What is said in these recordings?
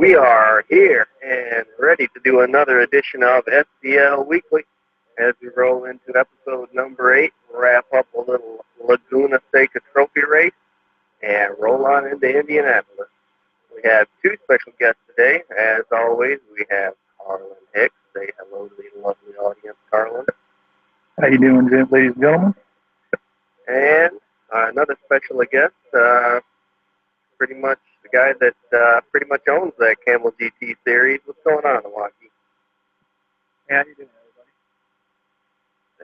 We are here and ready to do another edition of Scl Weekly as we roll into episode number 8, wrap up a little Laguna Seca Trophy race, and roll on into Indianapolis. We have two special guests today. As always, we have Carlin Hicks. Say hello to the lovely audience, Carlin. How you doing, ladies and gentlemen? And another special guest, pretty much the guy that pretty much owns that Camel GT series. What's going on, Milwaukee? How you doing, everybody?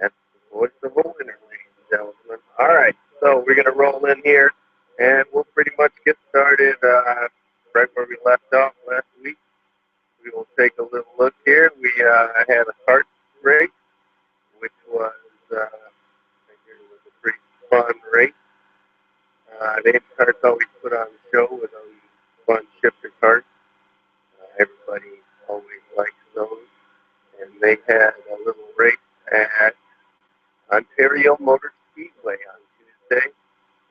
That's the voice of a winner, ladies and gentlemen. All right, so we're going to roll in here, and we'll pretty much get started right where we left off last week. We will take a little look here. We had a kart race, which was, I think it was a pretty fun race. The karts always put on the show with those fun shifter karts. Everybody always likes those. And they had a little race at Ontario Motor Speedway on Tuesday.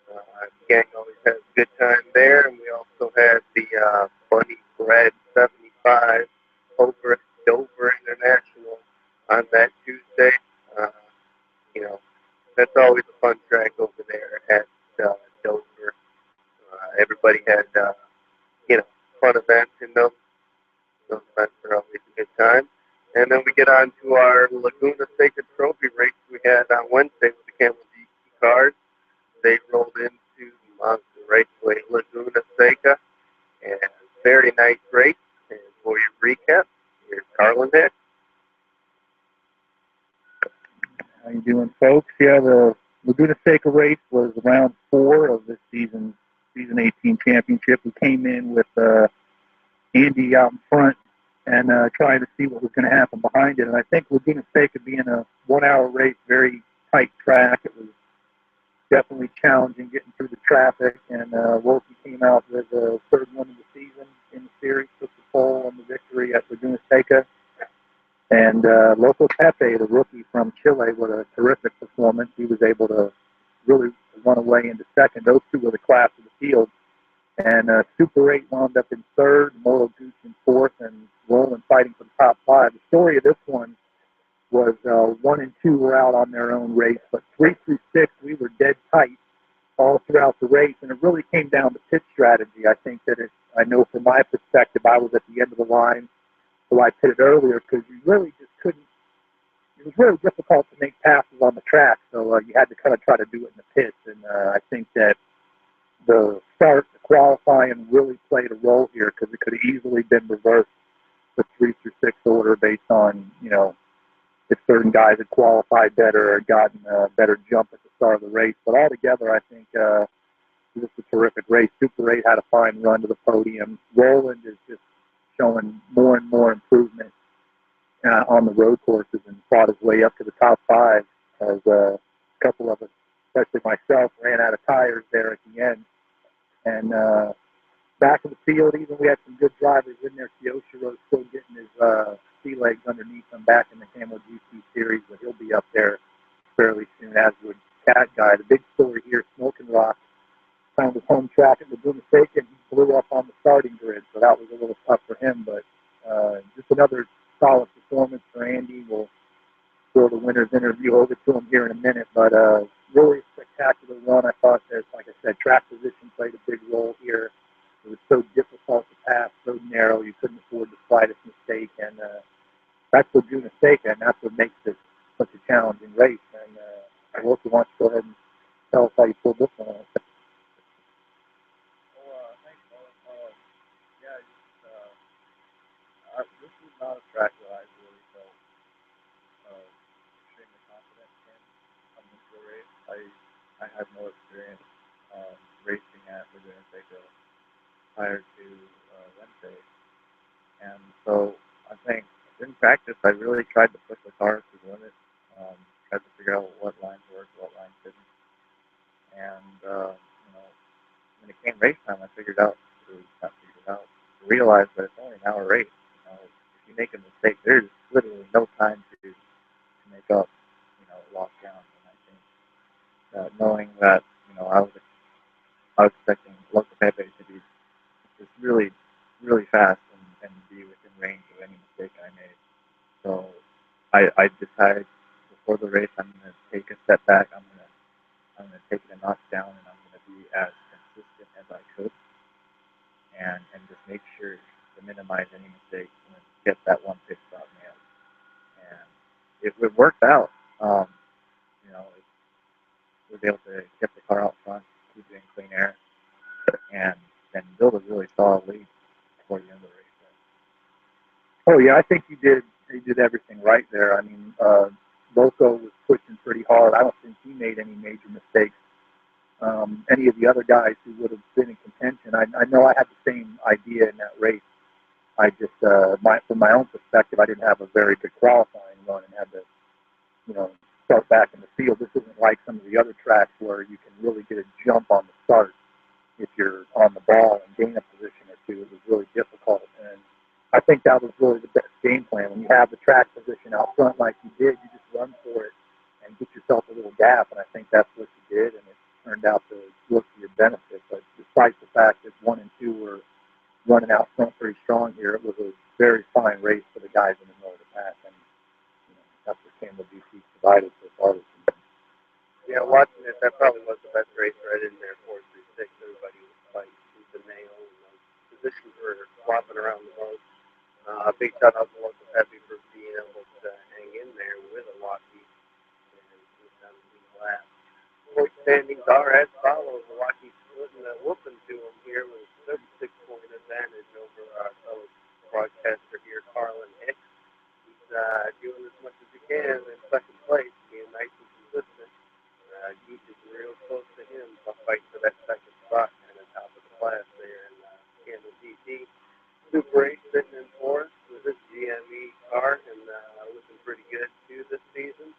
The gang always has a good time there. And we also had the Bunny Bread 75 over at Dover International on that Tuesday. That's always a fun track over there at Dover. Everybody had, fun events in those. Those events are always a good time. And then we get on to our Laguna Seca Trophy race we had on Wednesday with the Camel GT cars. They rolled into Monster Raceway Laguna Seca. And very nice race. And for your recap, here's Carlin Hicks. How you doing, folks? Yeah, the Laguna Seca race was round 4 of this season 18 championship. We came in with Andy out in front and trying to see what was going to happen behind it. And I think Laguna Seca being a 1-hour race, very tight track, it was definitely challenging getting through the traffic. And Wolfie came out with the third win of the season in the series, took the pole on the victory at Laguna Seca. And Loco Pepe, the rookie from Chile, with a terrific performance. He was able to really run away into second. Those two were the class of the field. And Super 8 wound up in third, Mortal Goose in fourth, and Roland fighting for the top 5. The story of this one was 1 and 2 were out on their own race, but 3 through 6 we were dead tight all throughout the race, and it really came down to pit strategy. I think that I know from my perspective, I was at the end of the line, so I pitted earlier because you really just couldn't. It was really difficult to make passes on the track, so you had to kind of try to do it in the pits. And I think that the start, the qualifying really played a role here because it could have easily been reversed the 3 through 6 order based on, if certain guys had qualified better or gotten a better jump at the start of the race. But altogether, I think it was a terrific race. Super 8 had a fine run to the podium. Roland is just showing more and more improvement on the road courses and fought his way up to the top 5 as a couple of us, especially myself, ran out of tires there at the end. And back of the field, even we had some good drivers in there. Kiyoshiro's still getting his sea legs underneath him back in the Camel GT series, but he'll be up there fairly soon, as would Cat Guy. The big story here, Smoking Rock found his home track at Laguna Seca, and he blew up on the starting grid, so that was a little tough for him. But just another solid performance for Andy. We'll throw the winner's interview over to him here in a minute, but really spectacular run. I thought that, like I said, track position played a big role here. It was so difficult to pass, so narrow, you couldn't afford the slightest mistake, and that's Laguna Seca, and that's what makes this such a challenging race. And Wilkie, why don't you go ahead and tell us how you pulled this one off? This is not a track that I really felt extremely confident in coming into the race. I had no experience racing at Laguna Seca prior to Wednesday, and so I think in practice I really tried to push the car to the limit, tried to figure out what lines worked, what lines didn't, and when it came race time, I realized that it's only an hour race. If you make a mistake, there's literally no time to make up, lost down. And I think that knowing that, I was expecting Loco Pepe to be just really, really fast and I decided before the race I'm going to take a step back. I'm going to take it a notch down, and I'm going to be as consistent as I could, and just make sure to minimize any mistakes and get that one pit stop nailed. And it worked out. You know, we were able to get the car out front, keep it in clean air, and then build a really solid lead before the end of the race. Oh yeah, I think you did everything right there. I mean, Loco was pushing pretty hard. I don't think he made any major mistakes. Any of the other guys who would have been in contention, I know I had the same idea in that race. I just, from my own perspective, I didn't have a very good qualifying run and had to, start back in the field. This isn't like some of the other tracks where you can really get a jump on the start if you're on the ball and gain a position or two. It was really difficult, and I think that was really the best game plan. When you have the track position out front like you did, you just run for it and get yourself a little gap, and I think that's what you did, and it turned out to work to your benefit. But despite the fact that 1 and 2 were running out front pretty strong here, it was a very fine race for the guys in the middle of the pack, and that's what Campbell DC provided so far this season. Yeah, watching it, that probably was the best race right in there, 4-3-6. Everybody was fighting tooth and nail, and those positions were flopping around the most. Big shout out to Local Peppy for being able to hang in there with a Milwaukee and move down to the lap. Point standings are as follows. Milwaukee splitting a whooping to them here with a 36-point advantage over our fellow broadcaster here, Carlin Hicks. He's doing as much as he can in second place, being nice and consistent. Geek is real close to him, fighting for that second spot and the top of the class there in Campbell DC. Super 8 sitting in fourth with his GME car and looking pretty good too this season.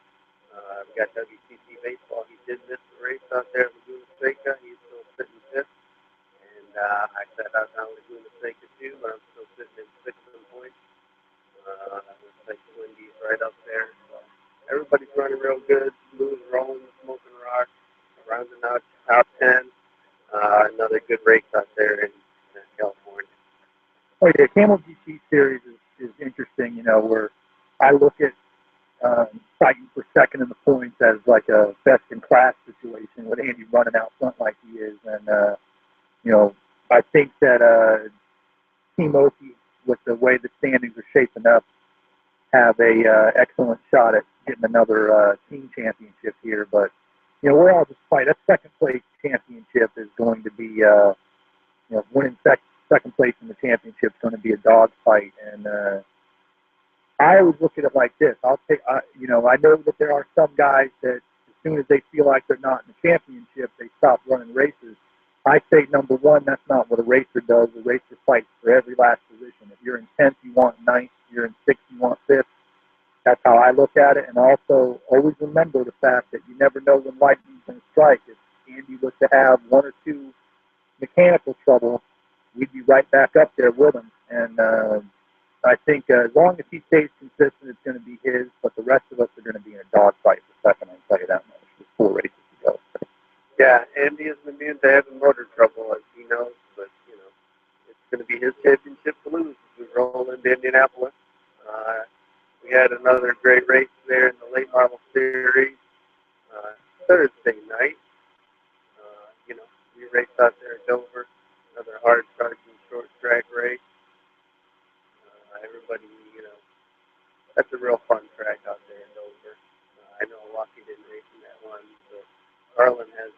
We got WTC Baseball. He did miss the race out there at Laguna Seca. He's still sitting fifth. And I sat out down Laguna Seca too, but I'm still sitting in sixth in points. Looks like Wendy's right up there. So everybody's running real good, smooth, rolling, smoking rock, rounding out top 10. Another good race out there in California. Oh yeah, Camel GT series is interesting. Where I look at fighting for second in the points as like a best in class situation with Andy running out front like he is, and I think that Team Oki, with the way the standings are shaping up, have a excellent shot at getting another team championship here. But we're all just fighting. That second place championship is going to be winning second place in the championship is going to be a dog fight, and I always look at it like this. I know that there are some guys that as soon as they feel like they're not in the championship, they stop running races. I say, number one, that's not what a racer does. A racer fights for every last position. If you're in 10th, you want 9th. If you're in 6th, you want 5th. That's how I look at it. And also, always remember the fact that you never know when lightning's going to strike. If Andy was to have 1 or 2 mechanical trouble, we'd be right back up there with him. And I think as long as he stays consistent, it's going to be his. But the rest of us are going to be in a dogfight for second, I'll tell you that much. There's 4 races to go. Yeah, Andy isn't immune to having motor trouble, as he knows, but, it's going to be his championship to lose as we roll into Indianapolis. We had another great race there in the late model series Thursday night. We raced out there at Dover, another hard-charging short track race. Everybody, that's a real fun track out there in Dover. I know Milwaukee didn't race in that one, but Carlin has,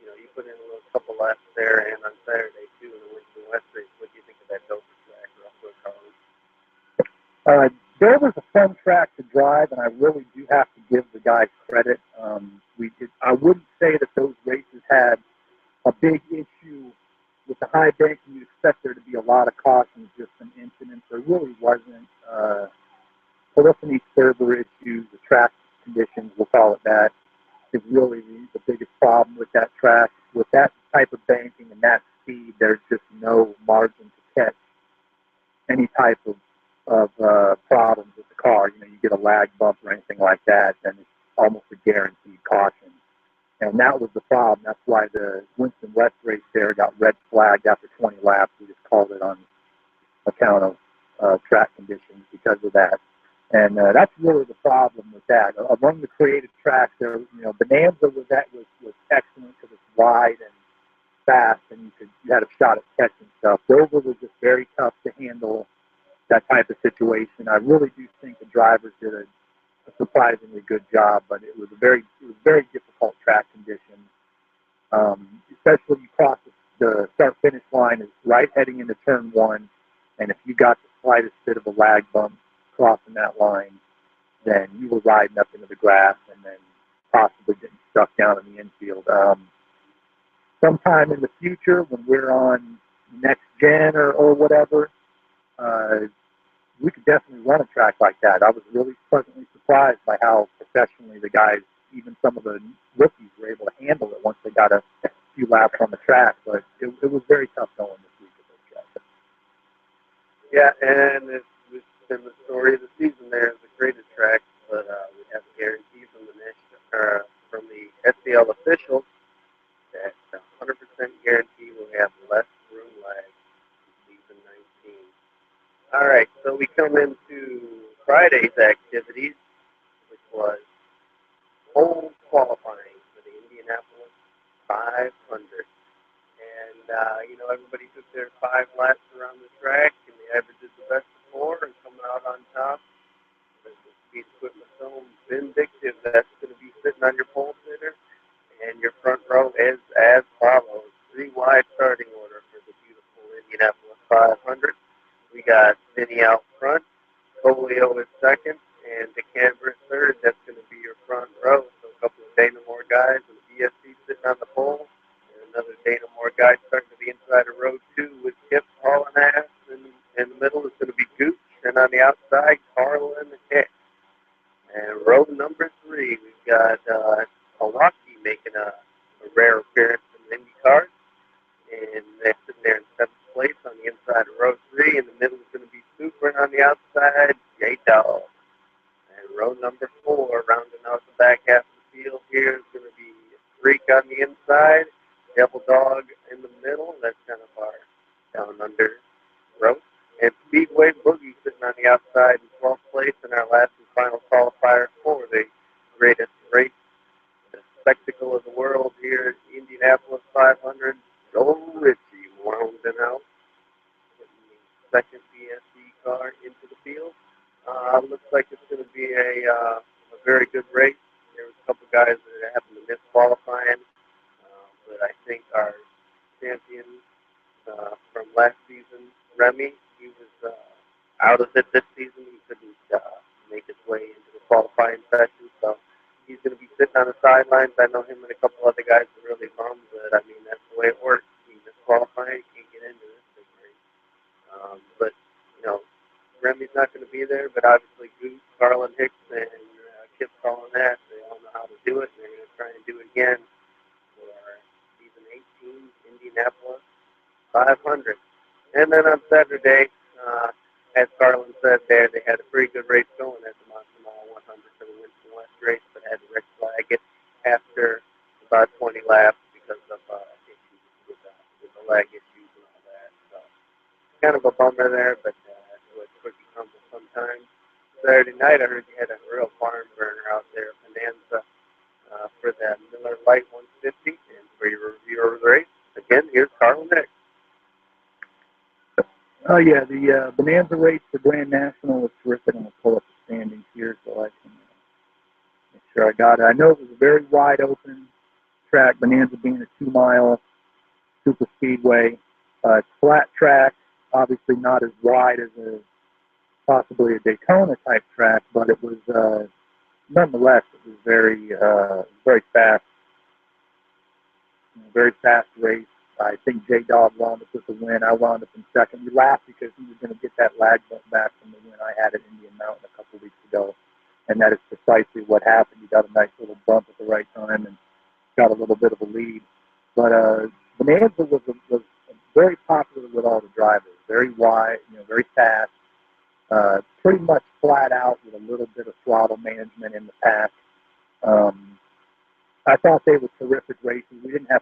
he put in a little couple laps there and on Saturday, too, in the Winston West race. What do you think of that Dover track, real quick, Carlin? There was a fun track to drive, and I really do have to give the guys credit. I wouldn't say that those races had a big issue with the high banking. You'd expect there to be a lot of cautions, just some incidents. There really wasn't. Polyphony server issues, the track conditions, we'll call it that, is really the biggest problem with that track. With that type of banking and that speed, there's just no margin to catch any type of problems with the car. You get a lag bump or anything like that, then it's almost a guaranteed caution. And that was the problem. That's why the Winston West race there got red flagged after 20 laps. We just called it on account of track conditions because of that. And that's really the problem with that. Among the creative tracks, there, Bonanza was excellent because it's wide and fast, and you had a shot at catching stuff. Dover was just very tough to handle that type of situation. I really do think the drivers did a surprisingly good job, but it was very difficult track conditions. Especially when you cross the start-finish line is right heading into turn one, and if you got the slightest bit of a lag bump crossing that line, then you were riding up into the grass and then possibly getting stuck down in the infield. Sometime in the future, when we're on next gen or whatever, we could definitely run a track like that. I was really pleasantly surprised by how professionally the guys, even some of the rookies, were able to handle it once they got a few laps on the track. But it was very tough going this week at those tracks. Yeah, and it's been the story of the season there is the graded track, but we have a guarantee from the SCL officials that 100% guarantee we'll have less room lag in season 19. All right, so we come into Friday's activities, which was whole qualifying for the Indianapolis 500. And, everybody took their 5 laps around the track, and they averages the best of 4 and coming out on top. The speed equipment so vindictive that's going to be sitting on your pole sitter. And your front row is as follows. 3 wide starting order for the beautiful Indianapolis 500. We got Vinny out front, Polio is second, and DeCamber is third. That's going to be your front row. So a couple of Dana-Moore guys and BSC sitting on the pole. And another Dana-Moore guy starting to the inside of row 2 with Kip hauling ass. And in the middle is going to be Gooch. And on the outside, Carlin and Hicks. And row number 3, we've got Milwaukee making a rare appearance in the Indy cars. And they're sitting there in 7th place on the inside of row 3. In the middle is going to be Super, and on the outside, J-Dog. And row number 4, rounding out the back half of the field here, is going to be Freak on the inside, Devil Dog in the middle. That's kind of our down under row. And Speedway Boogie sitting on the outside in 12th place in our last and final qualifier for the greatest race, the spectacle of the world here at Indianapolis 500. Joel Ritchie rounding out, putting the second BSC car into the field. Looks like it's going to be a very good race. There was a couple guys that happened to miss qualifying, but I think our champion from last season, Remy, he was out of it this season. He couldn't make his way into the qualifying session, so he's going to be sitting on the sidelines. I know him and a couple other guys are really bummed, but I mean, that's the way it works. He missed qualifying, he can't get into this big race. But, Remy's not going to be there, but obviously Goose, Carlin Hicks, and Kip calling that. They all know how to do it, and they're going to try and do it again for season 18, Indianapolis 500. And then on Saturday, as Carlin said there, they had a pretty good race going at the Monster Mile 100 for the Winston West race, but had to red flag it after about 20 laps because of issues with the leg issues and all that. So kind of a bummer there, but that's what cookie crumbles sometimes. Saturday night, I heard you had a real barn burner out there, Bonanza, for that Miller Lite 150, and for your review of the race. Again, here's Carl Nick. Oh, yeah, the Bonanza race for Grand National was terrific. I'm going to pull up the standings here so I can make sure I got it. I know it was a very wide open track, Bonanza being a 2-mile super speedway. Flat track, obviously not as wide as possibly a Daytona-type track, but it was, nonetheless, it was very fast. Very fast race. I think J-Dog wound up with the win. I wound up in second. We laughed because he was going to get that lag bump back from the win I had at Indian Mountain a couple weeks ago. And that is precisely what happened. He got a nice little bump at the right time and got a little bit of a lead. But Bonanza was very popular with all the drivers. Very wide, very fast. Pretty much flat out with a little bit of throttle management in the pack. I thought they were terrific races. We didn't have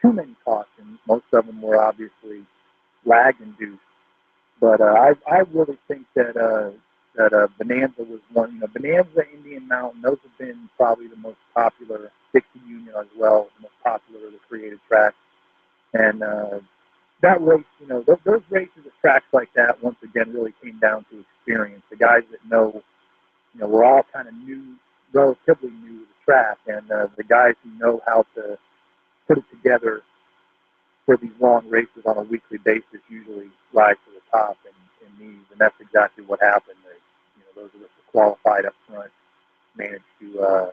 too many cautions. Most of them were obviously lag-induced. But I really think that that Bonanza was one. Bonanza, Indian Mountain, those have been probably the most popular. Dixie Union as well, the most popular of the created tracks. And that race, those races at tracks like that, once again, really came down to experience. The guys that know, we're all kind of new, relatively new to the track, and the guys who know how to put it together for these long races on a weekly basis usually rise to the top in these, and that's exactly what happened. Those of us who qualified up front managed to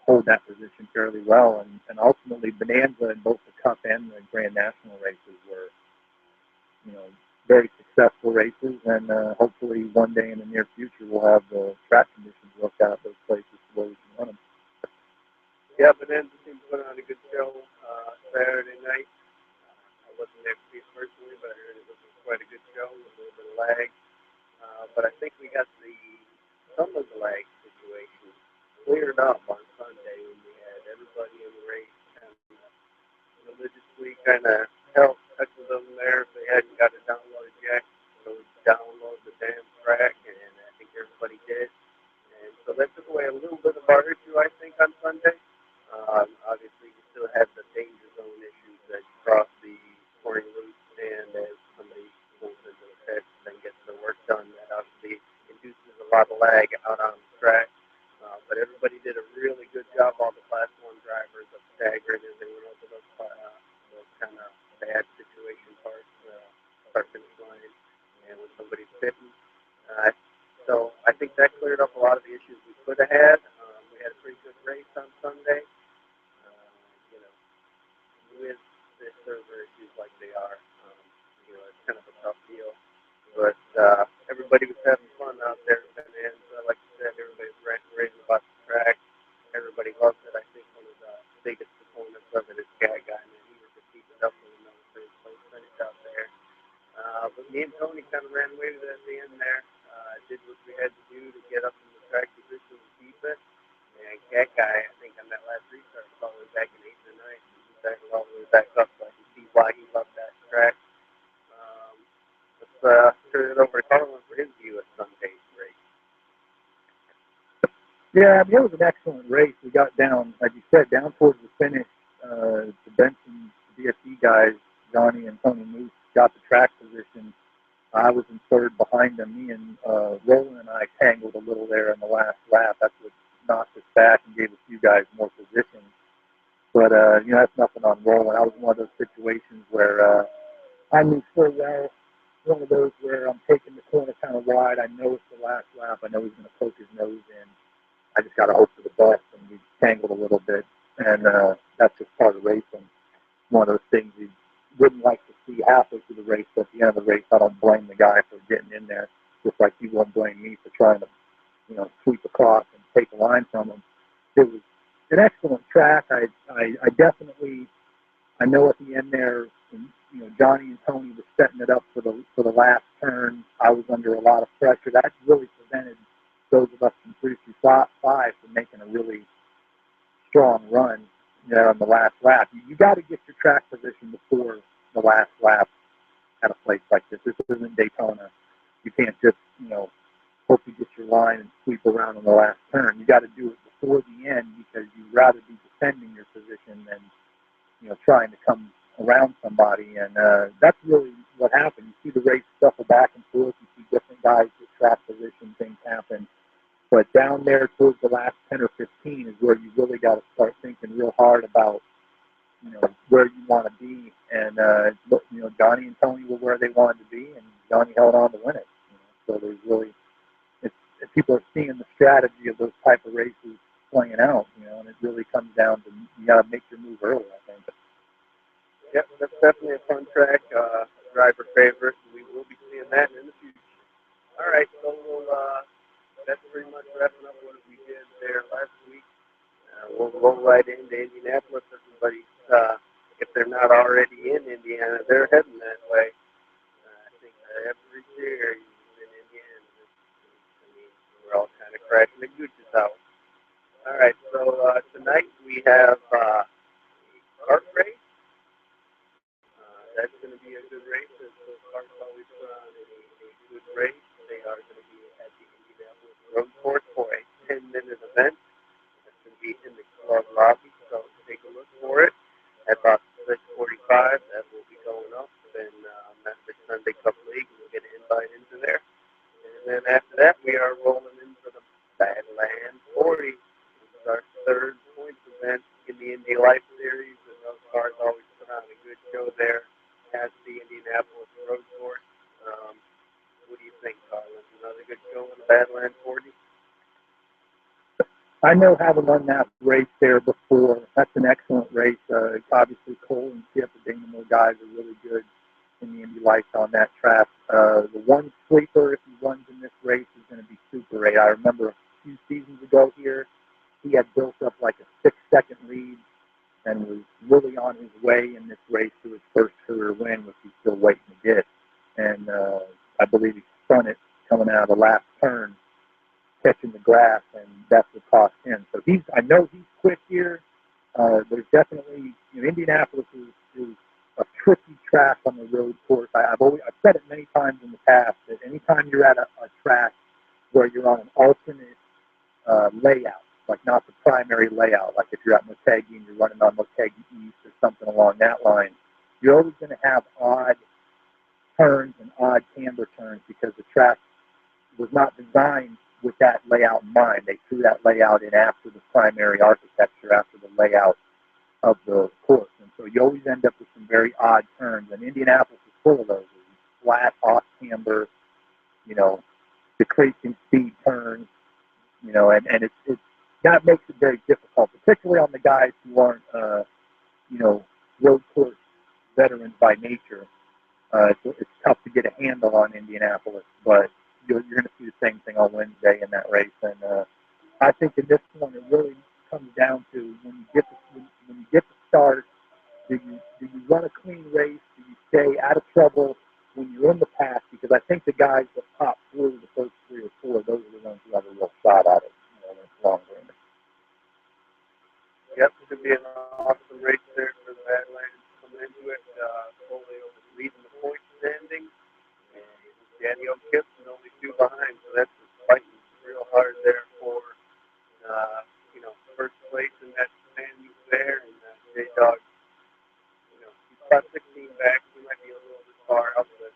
hold that position fairly well, and ultimately Bonanza in both the Cup and the Grand National races were, very successful races, and hopefully one day in the near future we'll have the track conditions worked out at those places where we can run them. Yeah, Bonanza seemed to put on a good show Saturday night. I wasn't there to see it personally, but I heard it was quite a good show with a little bit of lag. But I think we got some of the lag situation cleared up on Sunday when we had everybody in the race kind of religiously kind of held touching them there if they hadn't got a download yet. So download the damn track, and I think everybody did. And so that took away a little bit of our issue, I think, on Sunday. Obviously, you still had the danger zone issues that you cross the scoring route, and as somebody pulls into the pit and then gets their work done, that obviously induces a lot of lag out on the track. But everybody did a really good job, all the Class 1 drivers, of staggering as they went over those kind of bad situation parts, start-finish line, and when somebody's pitting. So I think that cleared up a lot of the issues we could have had. We had a pretty good race on Sunday. With the server issues like they are, it's kind of a tough deal. But everybody was having fun out there. And like you said, everybody was raving about the track. Everybody loves it. I think one of the biggest proponents of it is Scl Guy, man. He was just keeping up with another third place finish out there. But me and Tony kind of ran away with it at the end there. Did what we had to do to get up in the track position and keep it. And Cat Guy, I think on that last restart, was all the way back in 8th or 9th. He was back all the way back up, so I can see why he loved that track. Let's turn it over to Carlin for his view of Sunday's race. Yeah, it was an excellent race. We got down, like you said, down towards the finish. The Benson DSE guys, Johnny and Tony Moose, got the track position. I was in third behind them. Me and Roland and I tangled a little there in the last lap. That's what knocked us back and gave a few guys more position. But, that's nothing on Roland. I was one of those situations where I knew so well, one of those where I'm taking the corner kind of wide. I know it's the last lap. I know he's going to poke his nose in. I just got to hope for the best, and we tangled a little bit. And that's just part of racing. One of those things you wouldn't like to see halfway through the race, but at the end of the race, I don't blame the guy for getting in there, just like he won't blame me for trying to, sweep across and take a line from him. It was an excellent track. I definitely, I know at the end there, Johnny and Tony were setting it up for the last turn. I was under a lot of pressure. That really prevented those of us from 3 through 5 from making a really strong run there on the last lap. You got to get your track position before the last lap at a place like this. This isn't Daytona. You can't just, hope you get your line and sweep around on the last turn. You got to do it before the end because you'd rather be defending your position than, trying to come around somebody. And that's really what happened. You see the race shuffle back and forth. You see different guys get track position. Things happen. But down there towards the last 10 or 15 is where you really got to start thinking real hard about, where you want to be. And, Johnny and Tony were where they wanted to be, and Johnny held on to win it. So there's really, people are seeing the strategy of those type of races playing out, and it really comes down to you got to make your move early, I think. Yep, that's definitely a fun track, driver favorite. We will be seeing that in the future. All right, so that's pretty much wrapping up what we did there last week. We'll roll right into Indianapolis. Everybody, if they're not already in Indiana, they're heading that way. I think every series in Indiana, we're all kind of crashing the gooches out. All right, so tonight we have a kart race. That's going to be a good race. Those karts always put on a good race. They are going to be at the Sunday Cup League. We'll get an invite into there. And then after that, we are rolling into the Badland 40. It's our third points event in the Indy Life Series, and those cars always put on a good show there at the Indianapolis Road Course. What do you think, Carlos? Another good show in the Badland 40? I know having run that race there before. That's an excellent race. Obviously, Cole and Chip, the Dynamo guys, are really good in the Indy Lights on that track. The one sleeper, if he runs in this race, is going to be Super 8. I remember a few seasons ago here, he had built up like a 6-second lead and was really on his way in this race to his first career win, which he's still waiting to get. And I believe he spun it coming out of the last turn, catching the grass, and that's what cost him. So I know he's quick here. There's definitely, Indianapolis is a tricky track on the road course. I've said it many times in the past that anytime you're at a track where you're on an alternate layout, like not the primary layout, like if you're at Motegi and you're running on Motegi East or something along that line, you're always going to have odd turns and odd camber turns because the track was not designed with that layout in mind. They threw that layout in after the primary architecture, after the layout of the course. And so you always end up with some very odd turns. And Indianapolis is full of those. Flat, off camber, decreasing speed turns, and it's that makes it very difficult, particularly on the guys who aren't, road course veterans by nature. It's tough to get a handle on Indianapolis, but you're going to see the same thing on Wednesday in that race. And I think in this one, it really comes down to when you get to start, do you run a clean race? Do you stay out of trouble when you're in the pack? Because I think the guys that pop through the first 3 or 4, those are the ones who have a real shot at it, when it's long range. Yep, it should be an awesome race there for the Badlands coming into it. Folio was leading the point standing, and Danny O'Kip's is only 2 behind, so that's just fighting real hard there for, first place in that standing there. And J-Dog, he's about 16 back. He might be a little bit far up, but,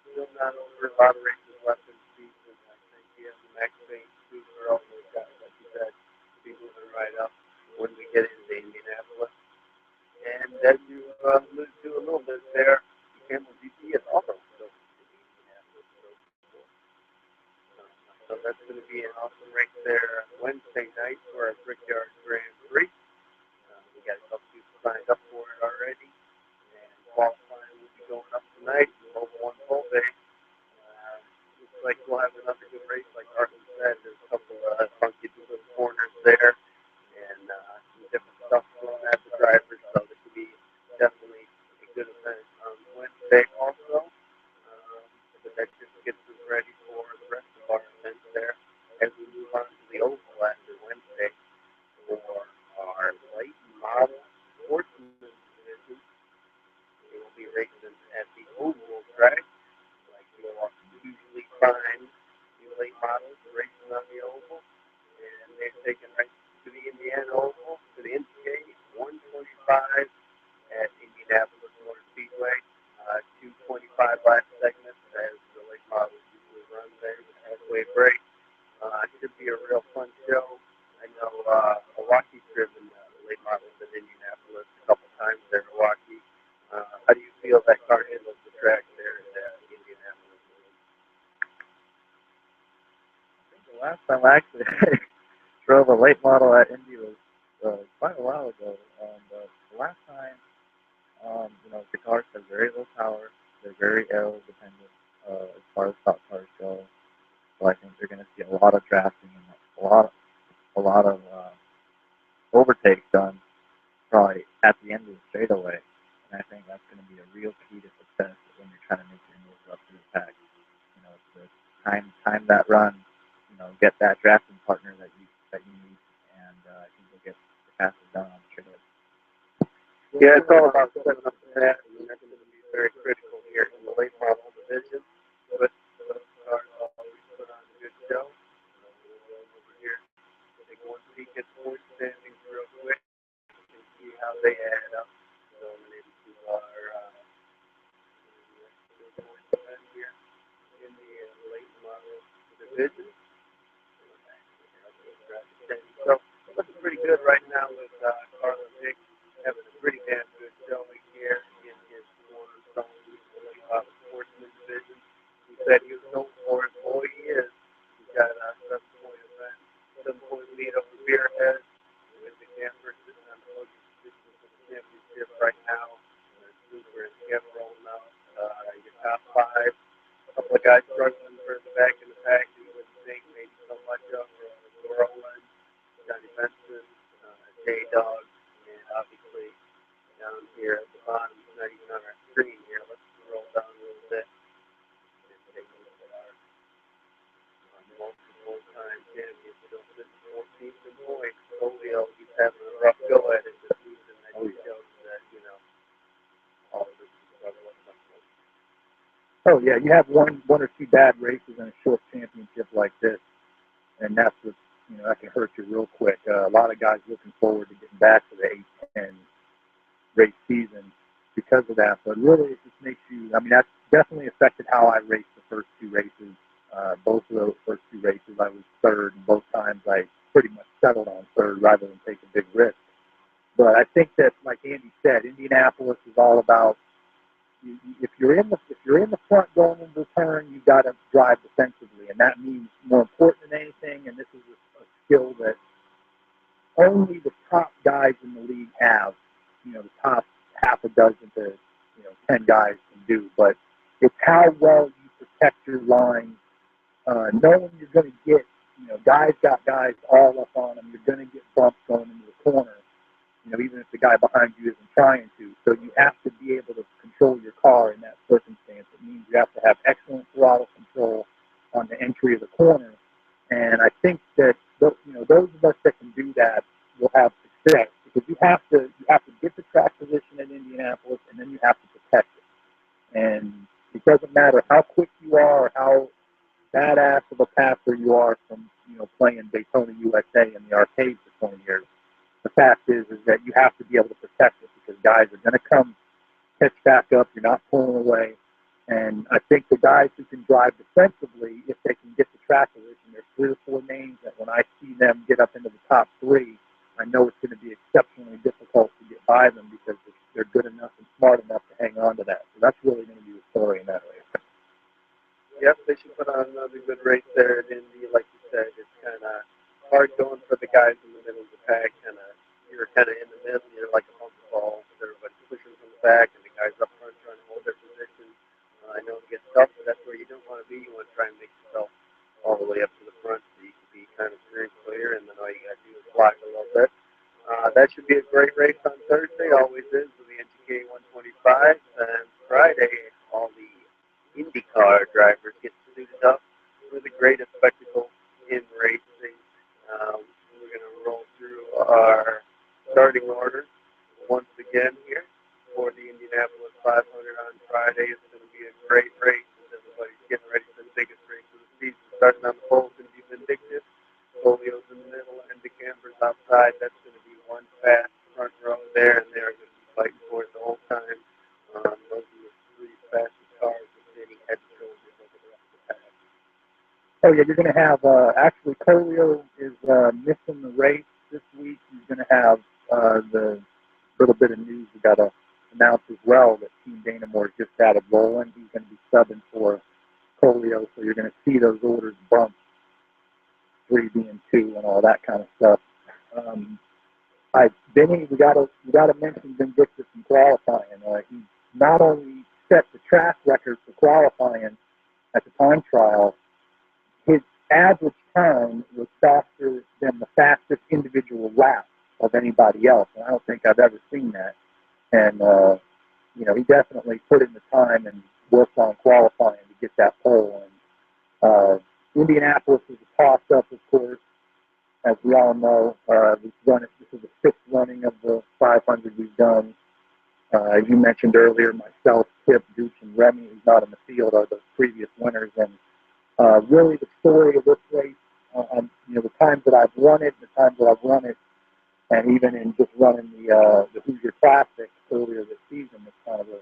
still not over a lot of races left in the season. I think he has the Max Payne Super almost got, like you said, be moving right up when we get into Indianapolis. And as you alluded to a little bit there, the Campbell GP is also still in Indianapolis. So that's going to be an awesome race there Wednesday night for our Brickyard Grand Prix. We got a couple people signed up for it already. And qualifying will be going up tonight. Mobile 1 full day. Looks like we'll have another good race. Like Arlen said, there's a couple of funky little corners there. And some different stuff going at the drivers. So this will be definitely a good event on Wednesday also. But that just gets us ready for the rest of our events there as we move on to the Oval after Wednesday for our late model sportsman division. They will be racing at the Oval track, like you'll usually find the late models racing on the Oval. And they're taking right to the Indiana Oval, to the NCA 125 at Indianapolis Motor Speedway. 225 lap segments as the late models usually run there with a halfway break. It should be a real fun show. I know Milwaukee's driven the late models in Indianapolis a couple times there in Milwaukee. How do you feel that car handles the track there at Indianapolis? I think the last time I actually drove a late model at Indy was quite a while ago. But the last time, the cars have very low power. They're very aero dependent as far as stock cars go. So I think they're going to see a lot of drafting and a lot of overtakes done probably at the end of the straightaway. And I think that's going to be a real key to success when you're trying to make your moves up to the pack. To time that run, get that drafting partner that you need, and I think you'll get the passes done on the straightaway. Yeah, it's all about setting up the pass, and that's going to be very critical here in the late model division. But those cars always put on a good show. We'll go over here, take one peek at point standings real quick and see how they add up going into our division. So looking pretty good right now with Carlin Hicks having a pretty damn good showing here in his cornerstone sportsman division. He said he was known for it. Boy, he is. He's got a 7-point lead over Beerhead with the Campers sitting on the podium position for the championship right now. Super and Kevin rolling out your top five. A couple of guys struggling for the back in the pack that you wouldn't think maybe so much of. Rowland, Johnny Benson, J-Dog, and obviously down here at the bottom, it's not even on our screen here. Let's scroll down a little bit and take a look at our multiple-time champion, still sitting 14th in points. Polio, he's having a rough go at it this season. That just shows that, all of this is struggling. Oh, yeah, you have one or two bad races in a short championship like this, and that's what, that can hurt you real quick. A lot of guys looking forward to getting back to the 8-10 race season because of that, but really it just makes you, that's definitely affected how I raced the first two races. Both of those first two races I was third, and both times I pretty much settled on third rather than take a big risk. But I think that, like Andy said, Indianapolis is all about, if you're in the front going into the turn, you've got to drive defensively, and that means more important than anything. And this is a skill that only the top guys in the league have. The top half a dozen to 10 guys can do. But it's how well you protect your line, knowing you're going to get guys got guys all up on them. You're going to get bumps going into the corner. Even if the guy behind you isn't trying to. So you have to be able to control your car in that circumstance. It means you have to have excellent throttle control on the entry of the corner. And I think that those of us that can do that will have success, because you have to get the track position in Indianapolis, and then you have to protect it. And it doesn't matter how quick you are or how badass of a passer you are from playing Daytona USA in the arcade for 20 years. The fact is that you have to be able to protect it, because guys are going to come catch back up. You're not pulling away. And I think the guys who can drive defensively, if they can get the track position, there's 3 or 4 names that when I see them get up into the top 3, I know it's going to be exceptionally difficult to get by them, because they're good enough and smart enough to hang on to that. So that's really going to be the story in that race. Yep, they should put on another good race there in Indy. Like you said, it's kind of hard going for the guys in the middle of the pack. You're kind of in the middle. You're like a bunch of balls. Everybody pushes from the back, and the guys up front trying to hold their position. I know it gets tough, but that's where you don't want to be. You want to try and make yourself all the way up to the front so you can be kind of very clear, and then all you got to do is block a little bit. That should be a great race on Thursday. Always is with the NGK 125. And Friday, all the IndyCar drivers get suited up for the greatest spectacle in racing. We're going to roll through our starting order once again here for the Indianapolis 500 on Friday. It's going to be a great race as everybody's getting ready for the biggest race of the season. Starting on the pole is going to be Vindictus. Polio's in the middle, and the Campers outside. That's going to be one fast front row there, and they're going to be fighting for it the whole time. Those are the 3 fastest cars sitting head and shoulders over the rest of the pack. Oh, yeah, you're going to have, actually, Polio is missing the race this week. He's going to have the little bit of news we got to announce as well that Team Danamore's just added Roland. He's going to be subbing for Polio, so you're going to see those orders bump, 3 being 2 and all that kind of stuff. Vinny, we got to mention Vindictus in qualifying. He not only set the track record for qualifying at the time trial, his average time was faster than the fastest individual lap of anybody else. And I don't think I've ever seen that. And, he definitely put in the time and worked on qualifying to get that pole. And Indianapolis is a toss-up, of course, as we all know. This is the 6th running of the 500 we've done. As you mentioned earlier, myself, Tip, Gooch, and Remy, who's not in the field, are the previous winners. And really the story of this race, the times that I've won it, and even in just running the Hoosier Classic earlier this season, it's kind of a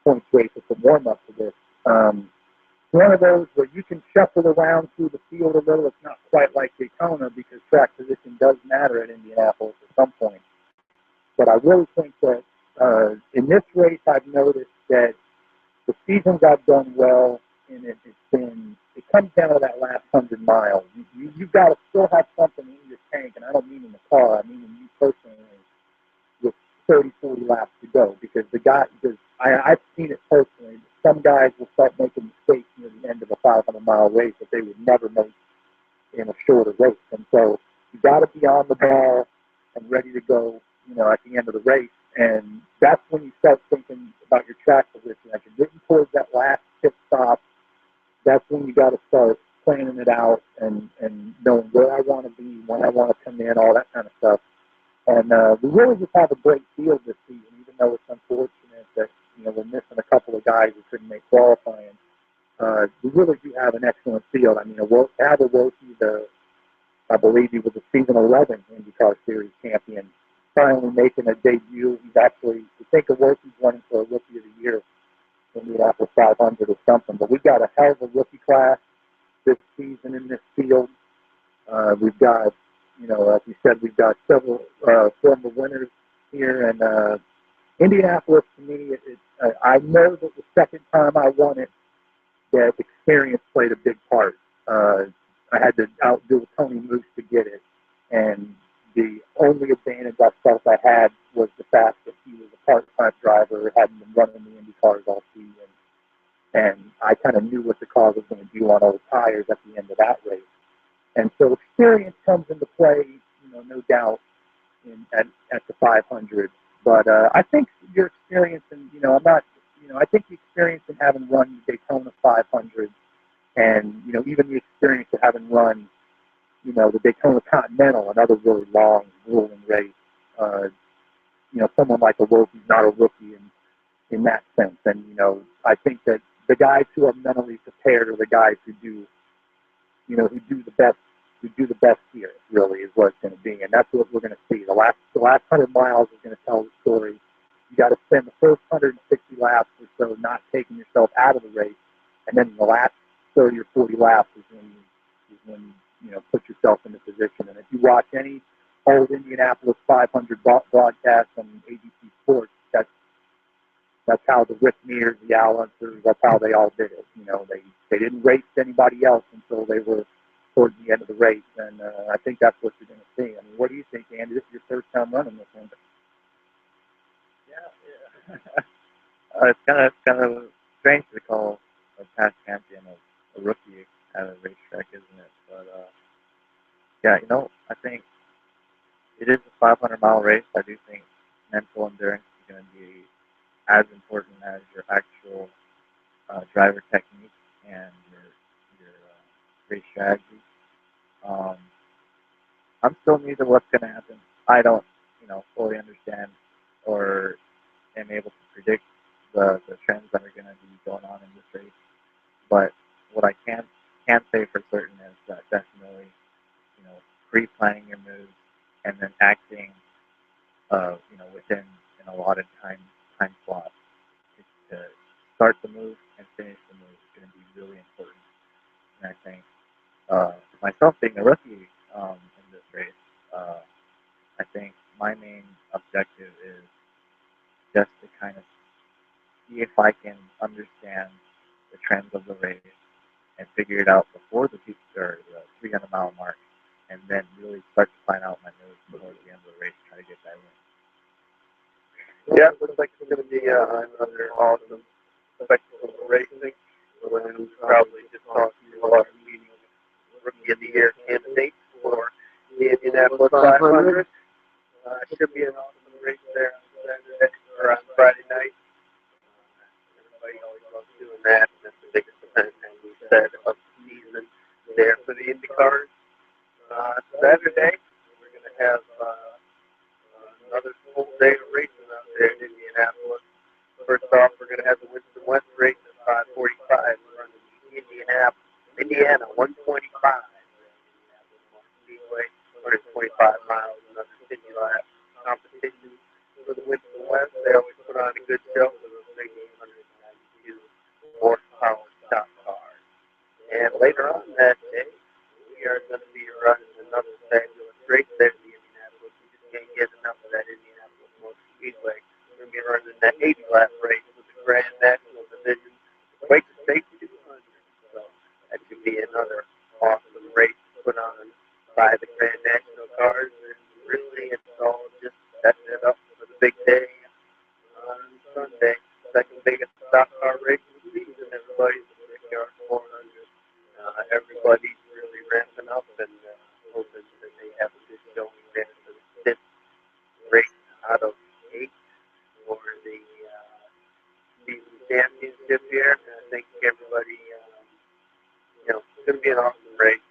points race. It's a warm-up to this. one of those where you can shuffle around through the field a little. It's not quite like Daytona because track position does matter at Indianapolis at some point. But I really think that in this race, I've noticed that the seasons I've done well, and it comes down to that last 100 miles. You've got to still have something in your tank, and I don't mean in the car, I mean in you personally, with 30, 40 laps to go. Because I've seen it personally. Some guys will start making mistakes near the end of a 500-mile race that they would never make in a shorter race. And so you got to be on the ball and ready to go, at the end of the race. And that's when you start thinking about your track position. As you're getting towards that last pit stop, that's when you got to start planning it out and knowing where I want to be, when I want to come in, all that kind of stuff. And we really just have a great field this season, even though it's unfortunate that we're missing a couple of guys who couldn't make qualifying. We really do have an excellent field. I mean, Awoki, I believe he was a season 11 IndyCar Series champion, finally making a debut. He's actually, I think Awoki's running for a Rookie of the Year in the Apple 500 or something. But we've got a hell of a rookie class this season in this field. We've got, as you said, we've got several former winners here. And Indianapolis, to me, I know that the second time I won it, that experience played a big part. I had to outdo Tony Moose to get it. And the only advantage I felt I had was the fact that he was a part-time driver, hadn't been running the Indy cars all season. And I kind of knew what the car was going to do on old tires at the end of that race. And so experience comes into play, no doubt, at the 500. But I think your experience, and I think the experience in having run the Daytona 500, and even the experience of having run, the Daytona Continental, another really long, grueling race. Someone like Awoki's not a rookie in that sense. And I think that the guys who are mentally prepared are the guys who do the best here, really, is what it's going to be. And that's what we're going to see. The last 100 miles is going to tell the story. You got to spend the first 160 laps or so not taking yourself out of the race, and then the last 30 or 40 laps is when you put yourself in the position. And if you watch any old Indianapolis 500 broadcast on ABC Sports, that's how the Rick Mears, the Al Unsers, that's how they all did it. They didn't race anybody else until they were towards the end of the race, and I think that's what you're going to see. I mean, what do you think, Andy? This is your third time running this one. Yeah. It's kind of strange to call a past champion a rookie at a racetrack, isn't it? But yeah, I think it is a 500-mile race. I do think mental endurance is going to be as important as your actual driver technique and your race strategy. I'm still new to what's going to happen. I don't, fully understand or am able to predict the trends that are going to be going on in this race. But what I can say for certain is that definitely, pre-planning your moves and then acting, within an allotted time slot to start the move and finish the move is going to be really important. And I think myself being a rookie in this race, I think my main objective is just to kind of see if I can understand the trends of the race and figure it out before the 300-mile mark, and then really start to find out my moves before the end of the race, try to get that win. Yeah, looks like it's going to be another awesome spectacle of racing. We'll probably just talk to our leading Rookie of the Year candidates for the Indianapolis 500. Should be an awesome race there on Saturday or on Friday night. Everybody always loves doing that, and that's the biggest event, as we said, of the season there for the IndyCars. Saturday, we're going to have another full day of racing out there in Indianapolis. First off, we're going to have the Winston West race at 5:45. We're running Indiana 125. Speedway, 125 miles, another city lap competition for the Winston West. They always put on a good show for those big 192 horsepower stock cars. later on that day, we are going to be running another fabulous race there in Indianapolis. We just can't get enough of that Indianapolis Motor Speedway. We're going to be running that 80-lap race with the Grand National Division Quake State 200. So that should be another awesome race put on by the Grand National cars. And really, it's all just setting it up for the big day on Sunday. Second biggest stock car race of the season, everybody. The Brickyard 400. Everybody's really ramping up and hoping that they have a good showing there for the fifth race out of 8 for the season championship here. And I think everybody, it's going to be an awesome race.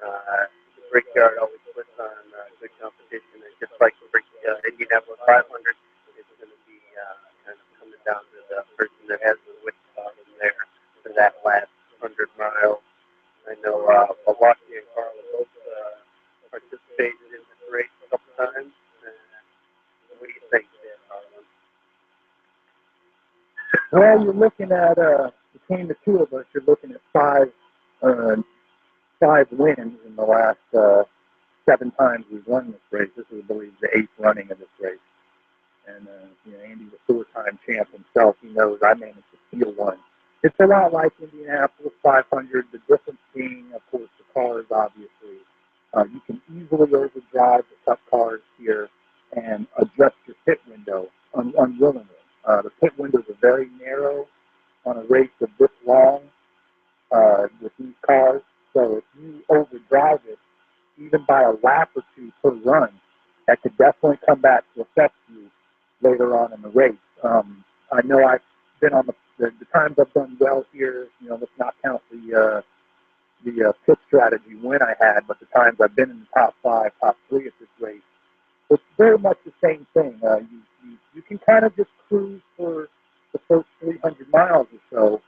The Brickyard always puts on good competition, and just like the Indianapolis 500, it's going to be kind of coming down to the person that has the whip bottom there for that last 100 miles. I know Milwaukee and Carla both participated in this race a couple times. What do you think there, Harlan? Well, you're looking at, between the two of us, you're looking at five wins in the last 7 times we've won this race. This is, I believe, the 8th running of this race. And, Andy, the 4-time champ himself, he knows I managed to steal one. It's a lot like Indianapolis 500, the difference being, of course, the cars, obviously. You can easily overdrive the Cup cars here and adjust your pit window unwillingly. The pit windows are very narrow on a race of this long with these cars. So if you overdrive it, even by a lap or 2 per run, that could definitely come back to affect you later on in the race. I know I've been on the times I've done well here. Let's not count the pit strategy win I had, but the times I've been in the top 5, top 3 at this race, it's very much the same thing. You can kind of just cruise for the first 300 miles or so.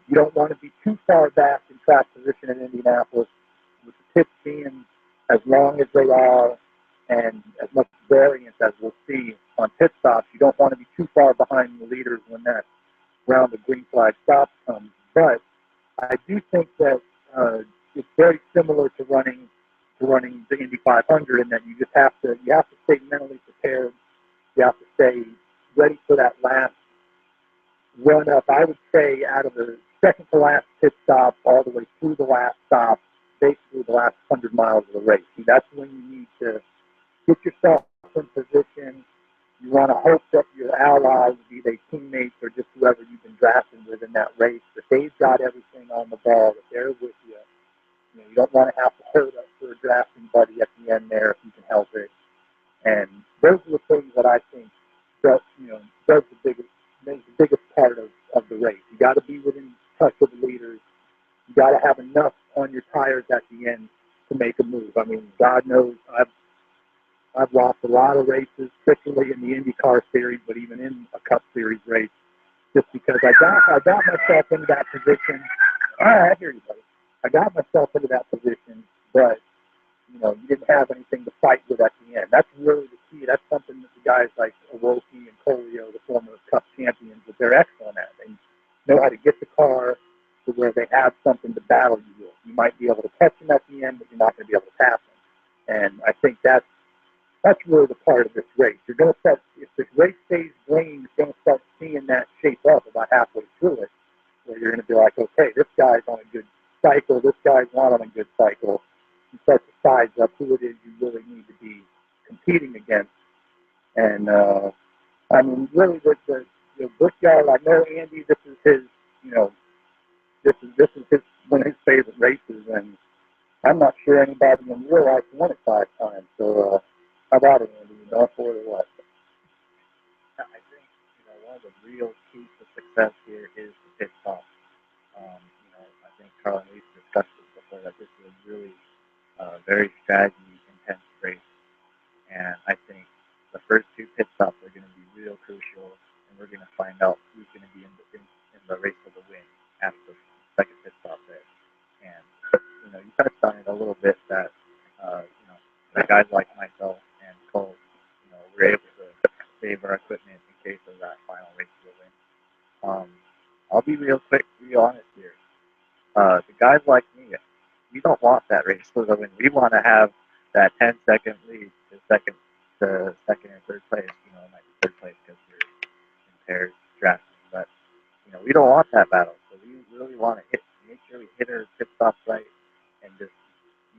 You don't want to be too far back in track position in Indianapolis with the pits being as long as they are and as much variance as we'll see on pit stops. You don't want to be too far behind the leaders when that round of green flag stops comes. But I do think that it's very similar to running the Indy 500 in that you have to stay mentally prepared. You have to stay ready for that last run up. I would say out of the second to last pit stop all the way through the last stop, basically the last 100 miles of the race. See, that's when you need to get yourself in position. You want to hope that your allies, be they teammates or just whoever you've been drafting with in that race, that they've got everything on the ball, that they're with you. You don't want to have to hurt up for a drafting buddy at the end there if you can help it. And those are the things that I think does the biggest part of the race. You got to be within touch of the leaders. You got to have enough on your tires at the end to make a move. I mean, God knows I've lost a lot of races, particularly in the IndyCar series, but even in a Cup Series race, just because I got myself into that position. All right, I hear you, buddy. I got myself into that position, but you didn't have anything to fight with at the end. That's really the key. That's something that the guys like Awoki and Colio, the former Cup champions, that they're excellent at. They know how to get the car to where they have something to battle you with. You might be able to catch them at the end, but you're not going to be able to pass them. And I think that's really the part of this race. You're going to start, if the race stays green, you're going to start seeing that shape up about halfway through it, where you're going to be like, okay, this guy's on a good cycle, this guy's not on a good cycle. You start to size up who it is you really need to be competing against. And, I mean, really, the Brickyard, I know Andy, this is his, this is one of his favorite races, and I'm not sure anybody in real life won it 5 times. So, how about it, Andy? You know for it or what? I think, one of the real keys to success here is the pit stop. I think Carl and Lisa discussed this before, that this is a really very strategy-intense race. And I think the first 2 pit stops are going to be real crucial, and we're going to find out who's going to be in the race for the win after the second pit stop there. And, you touched on it a little bit that, that guys like myself and Cole, we're able to save our equipment in case of that final race to the win. I'll be real honest here. The guys like me, we don't want that race for the win. We want to have that 10-second lead to second and third place. You know, it might be third place because we're in pairs drafting, but we don't want that battle. So we really want to make sure we hit our pit stops right, and just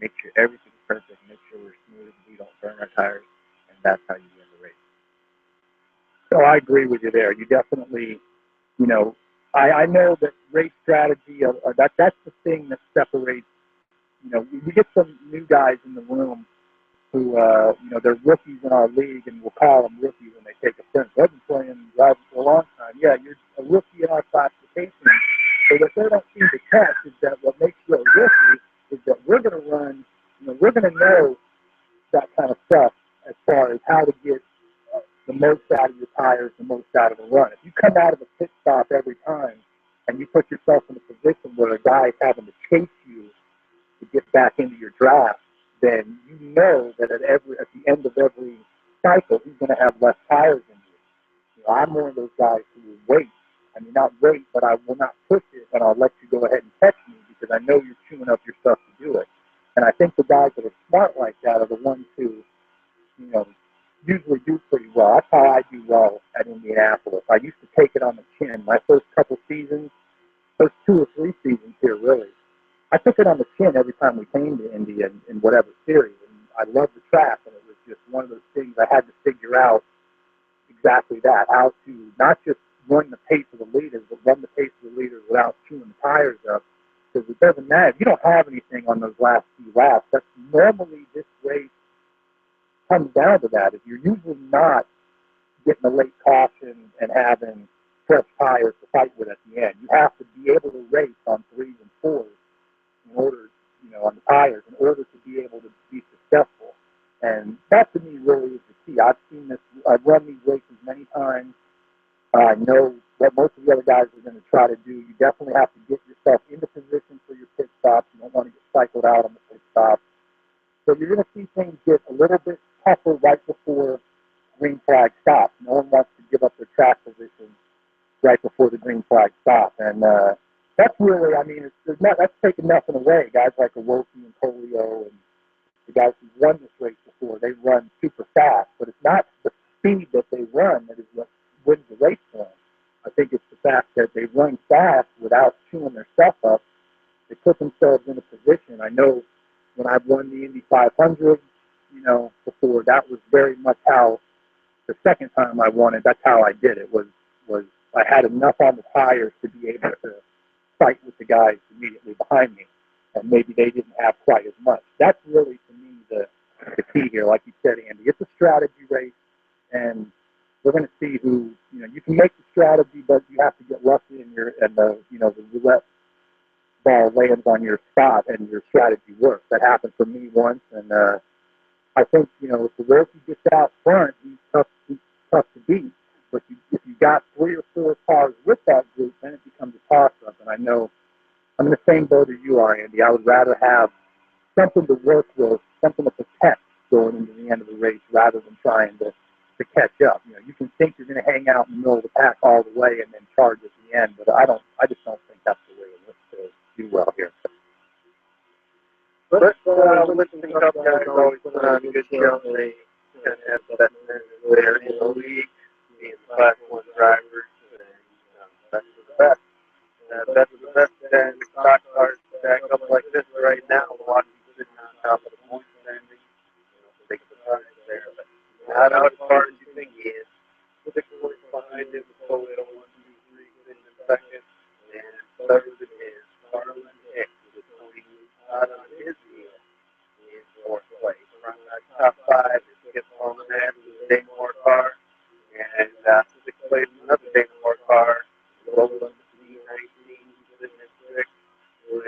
make sure everything's perfect. Make sure we're smooth, we don't burn our tires, and that's how you win the race. So I agree with you there. You definitely, I know that race strategy, that's the thing that separates, we get some new guys in the room who, they're rookies in our league, and we'll call them rookies when they take a sprint. They've been playing driving for a long time. Yeah, you're a rookie in our classification. But what they don't seem to catch is that what makes you a rookie is that we're going to run, we're going to know that kind of stuff as far as how to get the most out of your tires, the most out of the run. If you come out of a pit stop every time and you put yourself in a position where a guy's having to chase you to get back into your draft, then you know that at the end of every cycle, he's going to have less tires than you. I'm one of those guys who will wait. I mean, not wait, but I will not push it, and I'll let you go ahead and catch me because I know you're chewing up your stuff to do it. And I think the guys that are smart like that are the ones who, usually do pretty well. That's how I do well at Indianapolis. I used to take it on the chin. My first couple seasons, first 2 or 3 seasons here, really, I took it on the chin every time we came to Indy in whatever series. And I loved the track, and it was just one of those things I had to figure out exactly that, how to not just run the pace of the leaders, but run the pace of the leaders without chewing the tires up. Because it doesn't matter. If you don't have anything on those last few laps, that's normally this race comes down to that. If you're usually not getting a late caution and having fresh tires to fight with at the end, you have to be able to race on 3s and 4s in order, on the tires, in order to be able to be successful. And that to me really is the key. I've seen this. I've run these races many times. I know what most of the other guys are going to try to do. You definitely have to get yourself into position for your pit stops. You don't want to get cycled out on the pit stop. So you're going to see things get a little bit tougher right before green flag stops. No one wants to give up their track position right before the green flag stops. And that's really, I mean, that's taking nothing away. Guys like Awoki and Polio and the guys who've won this race before, they run super fast. But it's not the speed that they run that is what wins the race for them. I think it's the fact that they run fast without chewing their stuff up. They put themselves in a position. I know when I've won the Indy 500, before, that was very much how the second time I won it, that's how I did it, was I had enough on the tires to be able to fight with the guys immediately behind me, and maybe they didn't have quite as much. That's really, to me, the key here. Like you said, Andy, it's a strategy race, and we're going to see who, you can make the strategy, but you have to get lucky and the roulette ball lands on your spot and your strategy works. That happened for me once, and I think, if the rookie gets out front, he's tough to beat. But if you got 3 or 4 cars with that group, then it becomes a toss-up. And I know I'm in the same boat as you are, Andy. I would rather have something to work with, something to protect going into the end of the race rather than trying to catch up. You can think you're going to hang out in the middle of the pack all the way and then charge at the end, but I just don't think that's the way to do well here. But listening up guys always put on a good show. They kind of have the best men there in the league, being the Class 1 drivers, and best of the best. Best of the best, and the stock cars stack up like this right now. Milwaukee's sitting on top of the point standing. Big surprise there, but not out as far as you think he is. 6 points behind him, Polio 1, 2, 3, sitting in second, and third is Carlin Hicks with Tony out on his heel in 4th place. Around that top 5 is Skip Weekly with a Daymore car, and 6th place another Daymore car, Lola D19 sitting in 6th with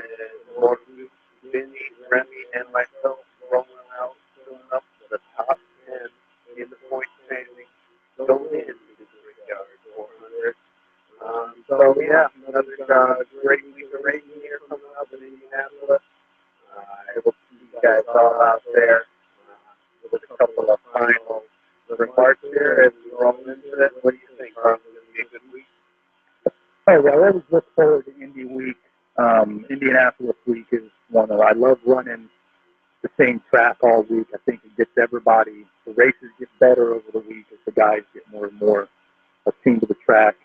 Morgan, Vinny, Remy, and myself rolling out, filling up the top 10 in the point standing, going into the Brickyard 400. So yeah, another great week of racing here coming up in Indianapolis. I will see you guys all out there with a couple of final remarks here as we roll into it. What do you think, Ron? Is it going to be a good week? Oh, well, I always look forward to Indy Week. Indianapolis week is one of, I love running the same track all week. I think it gets everybody, the races get better over the week as the guys get more and more attuned to the track.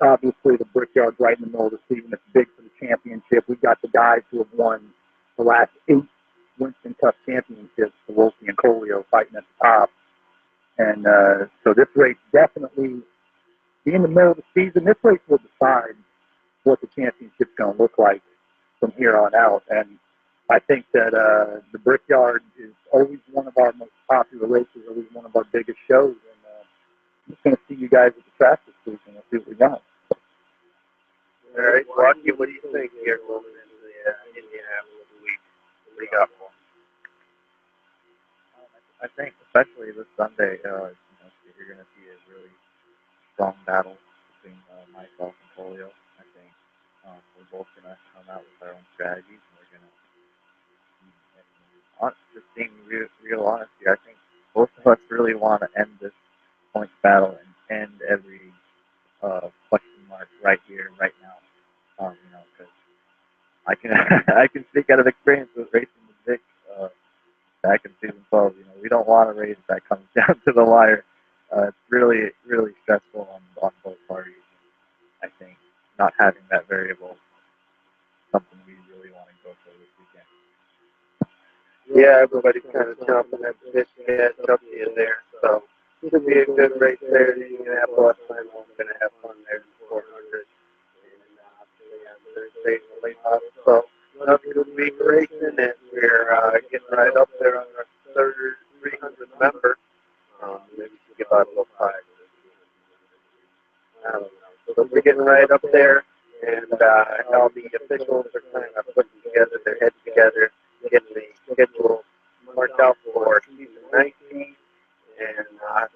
Obviously, the Brickyard's right in the middle of the season. It's big for the championship. We've got the guys who have won the last 8 Winston Cup championships, the Wolfie and Colio fighting at the top. And so this race definitely, being in the middle of the season, this race will decide what the championship's going to look like from here on out. And I think that the Brickyard is always one of our most popular races, always one of our biggest shows. And I'm just going to see you guys at the track this week, and we'll see what we got. All right, Rocky, what do you think here going into the Indianapolis week? What do you got for? I think especially this Sunday, you're going to see a really strong battle between myself and Polio. I think we're both going to come out with our own strategies, and we're going to, just being real honest here, I think both of us really want to end this points battle and end every question mark right here, right now. Because I can I can speak out of experience with racing with Vic back in season 12. We don't want a race that comes down to the wire. It's really, really stressful on both parties. I think not having that variable is something we really want to go for this weekend. Yeah, everybody's kind of chomping at the bit to get Chucky in there, so it should be a good race there in Indianapolis. I'm going to have fun there in 400 and Thursday in the late model. So another good week racing, and we're getting right up there on our third 300 member. Maybe we should give out a little prize. I don't know. So we're getting right up there, and all the officials are kind of putting together their heads together, getting the schedule marked out for season 19, and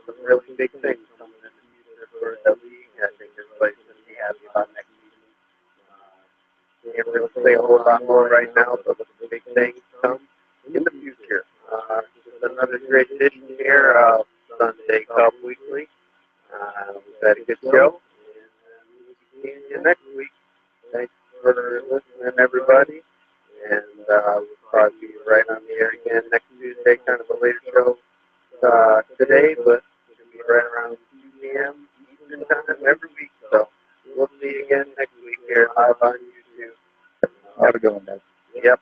some really big things coming in the future for the league. I think everybody's going to be happy about next season. Can't really say a whole lot more right now, but the big things come in the future. Just another great edition here of Sunday Cup Weekly. We've had a good show, and we'll see you next week. Thanks for listening, everybody. And we'll probably be right on the air again next Tuesday, kind of a later show today, but it'll be right around 2 p.m. Eastern time every week. So we'll see you again next week here live on YouTube. Have a good one, guys. Yep.